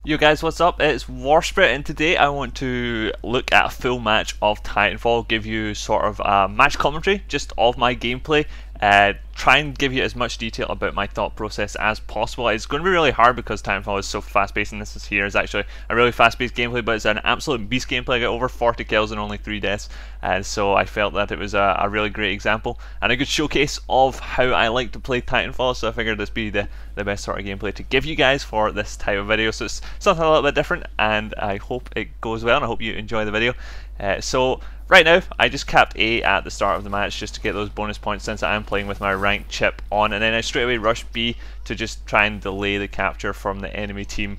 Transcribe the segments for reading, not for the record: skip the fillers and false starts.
Yo guys, what's up? It's WarSpirit, and today I want to look at a full match of Titanfall, give you sort of a match commentary just of my gameplay, try and give you as much detail about my thought process as possible. It's going to be really hard because Titanfall is so fast paced, and this is actually a really fast paced gameplay, but it's an absolute beast gameplay. I got over 40 kills and only 3 deaths, and so I felt that it was a really great example and a good showcase of how I like to play Titanfall, so I figured this would be the best sort of gameplay to give you guys for this type of video. So it's something a little bit different, and I hope it goes well, and I hope you enjoy the video. So right now I just capped A at the start of the match just to get those bonus points since I am playing with my ranked chip on, and then I straight away rushed B to just try and delay the capture from the enemy team,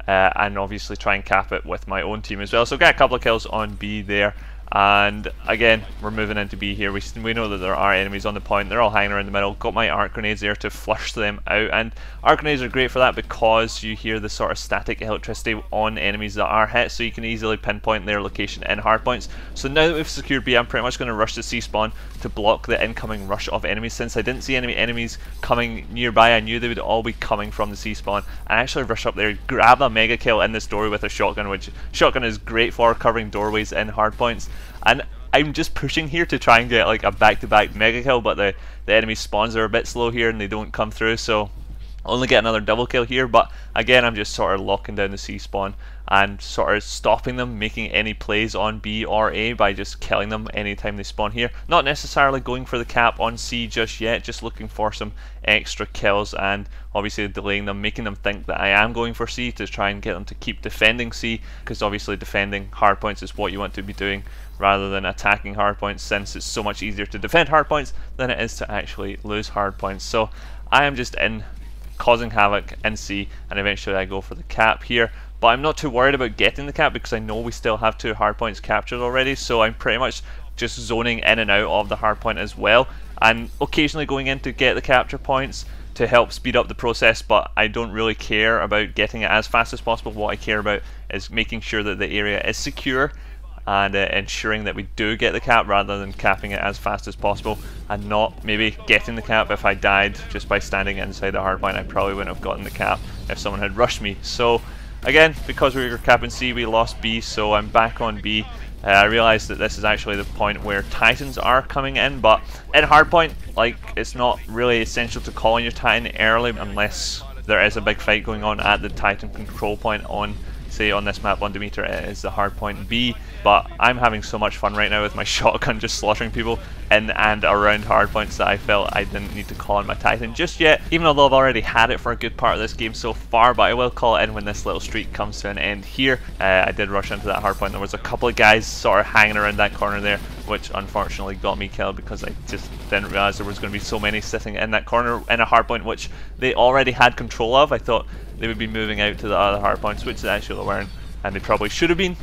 and obviously try and cap it with my own team as well. So got a couple of kills on B there. And again, we're moving into B here. We know that there are enemies on the point. They're all hanging around the middle. Got my arc grenades there to flush them out, and arc grenades are great for that because you hear the sort of static electricity on enemies that are hit, so you can easily pinpoint their location in hardpoints. So now that we've secured B, I'm pretty much going to rush to C spawn to block the incoming rush of enemies. Since I didn't see any enemies coming nearby, I knew they would all be coming from the C spawn. I actually rush up there, grab a mega kill in this doorway with a shotgun, which shotgun is great for covering doorways in hardpoints. And I'm just pushing here to try and get like a back-to-back mega kill, but the enemy spawns are a bit slow here and they don't come through, so only get another double kill here. But again, I'm just sort of locking down the C spawn and sort of stopping them making any plays on B or A by just killing them anytime they spawn here. Not necessarily going for the cap on C just yet, just looking for some extra kills and obviously delaying them, making them think that I am going for C to try and get them to keep defending C, because obviously defending hardpoints is what you want to be doing rather than attacking hardpoints, since it's so much easier to defend hardpoints than it is to actually lose hardpoints. So I am just in causing havoc in C, and eventually I go for the cap here. But I'm not too worried about getting the cap because I know we still have 2 hardpoints captured already, so I'm pretty much just zoning in and out of the hardpoint as well, and occasionally going in to get the capture points to help speed up the process, but I don't really care about getting it as fast as possible. What I care about is making sure that the area is secure and ensuring that we do get the cap rather than capping it as fast as possible, and not maybe getting the cap. If I died just by standing inside the hardpoint, I probably wouldn't have gotten the cap if someone had rushed me. So again, because we were capping C, we lost B, so I'm back on B. I realised that this is actually the point where Titans are coming in, but in hardpoint, like, it's not really essential to call on your Titan early unless there is a big fight going on at the Titan control point on, say on this map on Demeter, it is the hardpoint B. But I'm having so much fun right now with my shotgun just slaughtering people in and around hardpoints that I felt I didn't need to call on my Titan just yet, even although I've already had it for a good part of this game so far. But I will call it in when this little streak comes to an end here. I did rush into that hardpoint. There was a couple of guys sort of hanging around that corner there, which unfortunately got me killed because I just didn't realise there was going to be so many sitting in that corner in a hardpoint which they already had control of. I thought they would be moving out to the other hardpoints, which they actually weren't, and they probably should have been.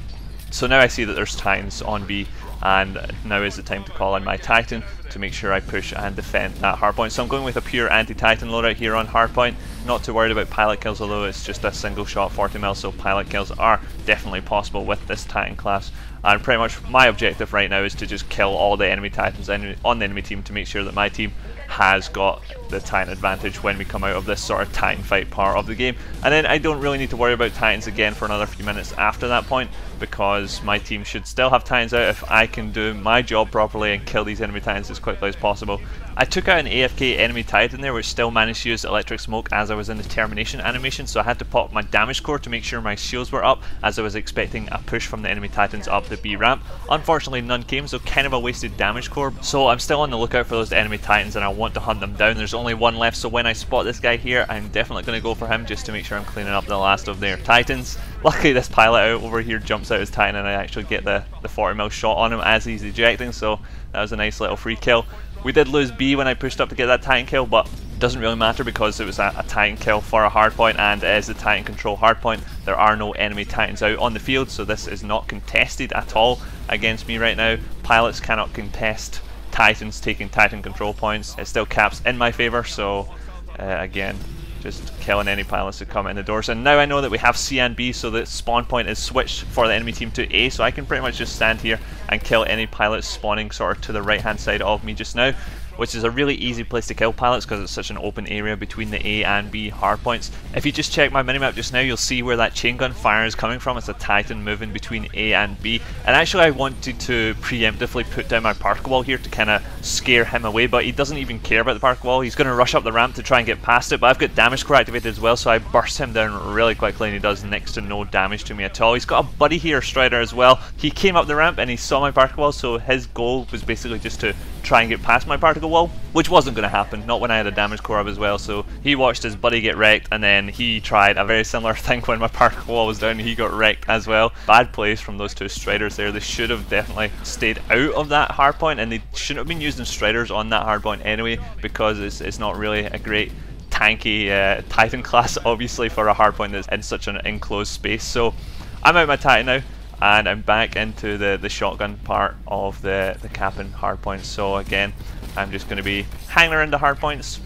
So now I see that there's Titans on B, and now is the time to call on my Titan to make sure I push and defend that hardpoint. So I'm going with a pure anti-Titan loadout here on hardpoint. Not too worried about pilot kills, although it's just a single shot 40mm, so pilot kills are definitely possible with this Titan class. And pretty much my objective right now is to just kill all the enemy Titans on the enemy team to make sure that my team has got the Titan advantage when we come out of this sort of Titan fight part of the game. And then I don't really need to worry about Titans again for another few minutes after that point, because my team should still have Titans out if I can do my job properly and kill these enemy Titans as quickly as possible. I took out an AFK enemy Titan there, which still managed to use electric smoke as I was in the termination animation, so I had to pop my damage core to make sure my shields were up, as I was expecting a push from the enemy Titans up the B ramp. Unfortunately none came, so kind of a wasted damage core. So I'm still on the lookout for those enemy Titans and I want to hunt them down. There's only one left, so when I spot this guy here, I'm definitely going to go for him just to make sure I'm cleaning up the last of their Titans. Luckily this pilot out over here jumps out his Titan and I actually get the 40mm shot on him as he's ejecting, so that was a nice little free kill. We did lose B when I pushed up to get that Titan kill, but it doesn't really matter because it was a Titan kill for a hardpoint, and it is the Titan control hardpoint. There are no enemy Titans out on the field, so this is not contested at all against me right now. Pilots cannot contest Titans taking Titan control points. It still caps in my favour, so again, just killing any pilots that come in the doors. And now I know that we have C and B, so the spawn point is switched for the enemy team to A, so I can pretty much just stand here and kill any pilots spawning sort of to the right hand side of me just now. which is a really easy place to kill pilots because it's such an open area between the A and B hardpoints. If you just check my minimap just now, you'll see where that chain gun fire is coming from. It's a Titan moving between A and B, and actually I wanted to preemptively put down my particle wall here to kind of scare him away, but he doesn't even care about the particle wall. He's going to rush up the ramp to try and get past it, but I've got damage core activated as well, so I burst him down really quickly and he does next to no damage to me at all. He's got a buddy here, Strider, as well. He came up the ramp and he saw my particle wall, so his goal was basically just to try and get past my particle wall, which wasn't going to happen, not when I had a damage core up as well. So he watched his buddy get wrecked, and then he tried a very similar thing when my particle wall was down. He got wrecked as well. Bad plays from those two Striders there. They should have definitely stayed out of that hardpoint, and they shouldn't have been using Striders on that hardpoint anyway, because it's not really a great tanky Titan class, obviously, for a hardpoint that's in such an enclosed space. So I'm out my Titan now, and I'm back into the shotgun part of the capping hardpoints. So again, I'm just going to be hanging around the hardpoints,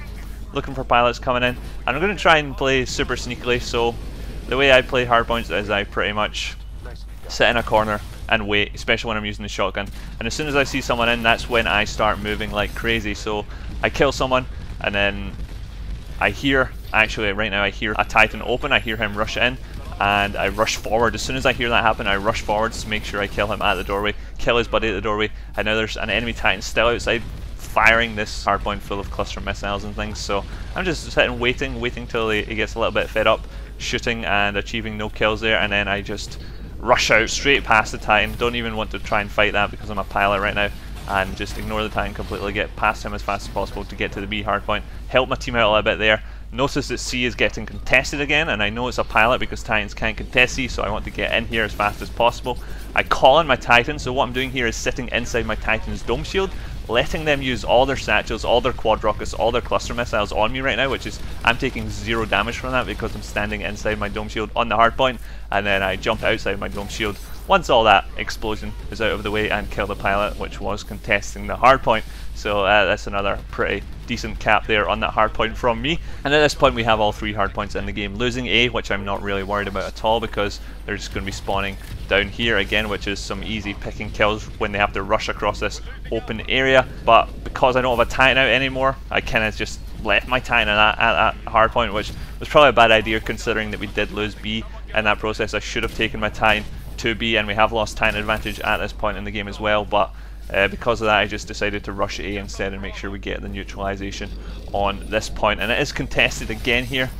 looking for pilots coming in, and I'm going to try and play super sneakily. So the way I play hardpoints is I pretty much sit in a corner and wait, especially when I'm using the shotgun, and as soon as I see someone in, that's when I start moving like crazy. So I kill someone, and then I hear, actually right now I hear a Titan open, I hear him rush in, and I rush forward. As soon as I hear that happen, I rush forward to make sure I kill him at the doorway, kill his buddy at the doorway, and now there's an enemy Titan still outside firing this hardpoint full of cluster missiles and things. So I'm just sitting waiting till he gets a little bit fed up shooting and achieving no kills there, and then I just rush out straight past the Titan. Don't even want to try and fight that because I'm a pilot right now, and just ignore the Titan completely, get past him as fast as possible to get to the B hardpoint, help my team out a little bit there. Notice that C is getting contested again, and I know it's a pilot because Titans can't contest C, so I want to get in here as fast as possible. I call on my Titan, so what I'm doing here is sitting inside my Titan's dome shield, letting them use all their satchels, all their quad rockets, all their cluster missiles on me right now, which is, I'm taking 0 damage from that because I'm standing inside my dome shield on the hardpoint, and then I jump outside my dome shield once all that explosion is out of the way and kill the pilot, which was contesting the hardpoint. So that's another pretty decent cap there on that hardpoint from me. And at this point we have all 3 hardpoints in the game. Losing A, which I'm not really worried about at all, because they're just going to be spawning down here again, which is some easy picking kills when they have to rush across this open area. But because I don't have a Titan out anymore, I kind of just left my Titan at that hardpoint, which was probably a bad idea considering that we did lose B in that process. I should have taken my Titan to B, and we have lost Titan advantage at this point in the game as well, but because of that I just decided to rush A instead and make sure we get the neutralization on this point. And it is contested again here,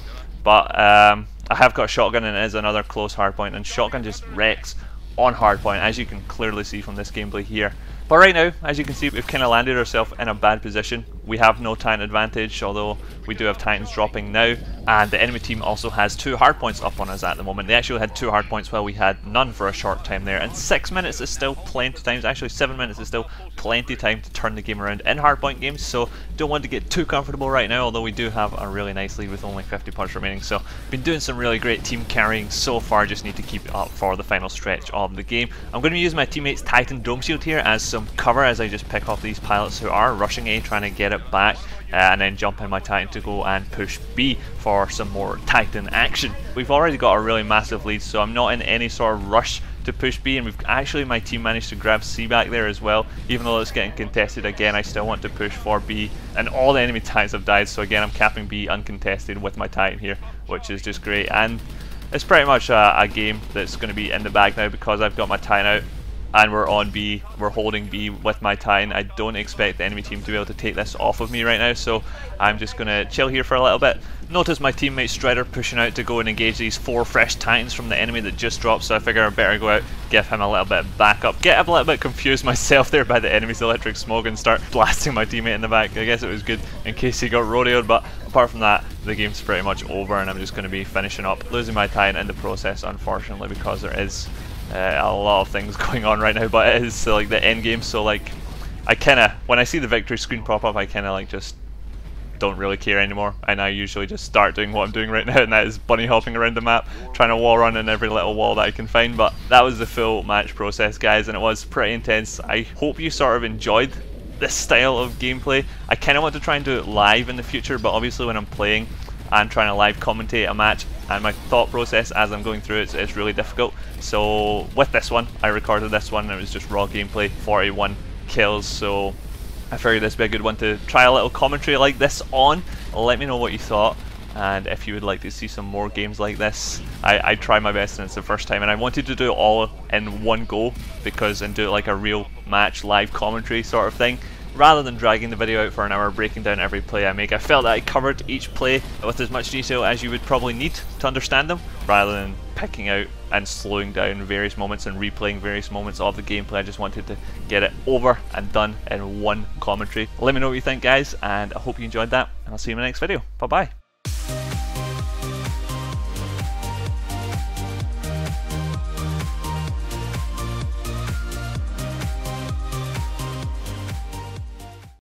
but I have got a shotgun, and it is another close hardpoint, and shotgun just wrecks on hardpoint, as you can clearly see from this gameplay here. But right now, as you can see, we've kind of landed ourselves in a bad position. We have no Titan advantage, although we do have Titans dropping now, and the enemy team also has 2 hardpoints up on us at the moment. They actually had 2 hardpoints while we had none for a short time there, and 6 minutes is still plenty of time. Actually 7 minutes is still plenty of time to turn the game around in hardpoint games, so don't want to get too comfortable right now, although we do have a really nice lead with only 50 punch remaining. So been doing some really great team carrying so far, just need to keep it up for the final stretch of the game. I'm going to use my teammate's Titan dome shield here as some cover as I just pick off these pilots who are rushing A, trying to get it back, and then jump in my Titan to go and push B for some more Titan action. We've already got a really massive lead, so I'm not in any sort of rush to push B, and we've actually, my team managed to grab C back there as well. Even though it's getting contested again, I still want to push for B, and all the enemy Titans have died, so again I'm capping B uncontested with my Titan here, which is just great. And it's pretty much a game that's going to be in the bag now because I've got my Titan out and we're on B, we're holding B with my Titan. I don't expect the enemy team to be able to take this off of me right now, so I'm just going to chill here for a little bit. Notice my teammate Strider pushing out to go and engage these 4 fresh Titans from the enemy that just dropped, so I figure I better go out, give him a little bit of backup. Get a little bit confused myself there by the enemy's electric smoke and start blasting my teammate in the back. I guess it was good in case he got rodeoed, but apart from that, the game's pretty much over and I'm just going to be finishing up, losing my Titan in the process, unfortunately, because there is a lot of things going on right now, but it is like the end game, so like I kinda, when I see the victory screen pop up, I kinda like just don't really care anymore, and I usually just start doing what I'm doing right now, and that is bunny hopping around the map, trying to wall run in every little wall that I can find. But that was the full match process, guys, and it was pretty intense. I hope you sort of enjoyed this style of gameplay. I kinda want to try and do it live in the future, but obviously when I'm playing and trying to live commentate a match, and my thought process as I'm going through it's really difficult. So with this one, I recorded this one and it was just raw gameplay, 41 kills, so I figured this would be a good one to try a little commentary like this on. Let me know what you thought, and if you would like to see some more games like this. I tried my best and it's the first time, and I wanted to do it all in one go and do it like a real match live commentary sort of thing, rather than dragging the video out for an hour breaking down every play I make. I felt that I covered each play with as much detail as you would probably need to understand them, rather than picking out and slowing down various moments and replaying various moments of the gameplay. I just wanted to get it over and done in one commentary. Let me know what you think, guys, and I hope you enjoyed that, and I'll see you in the next video. Bye bye.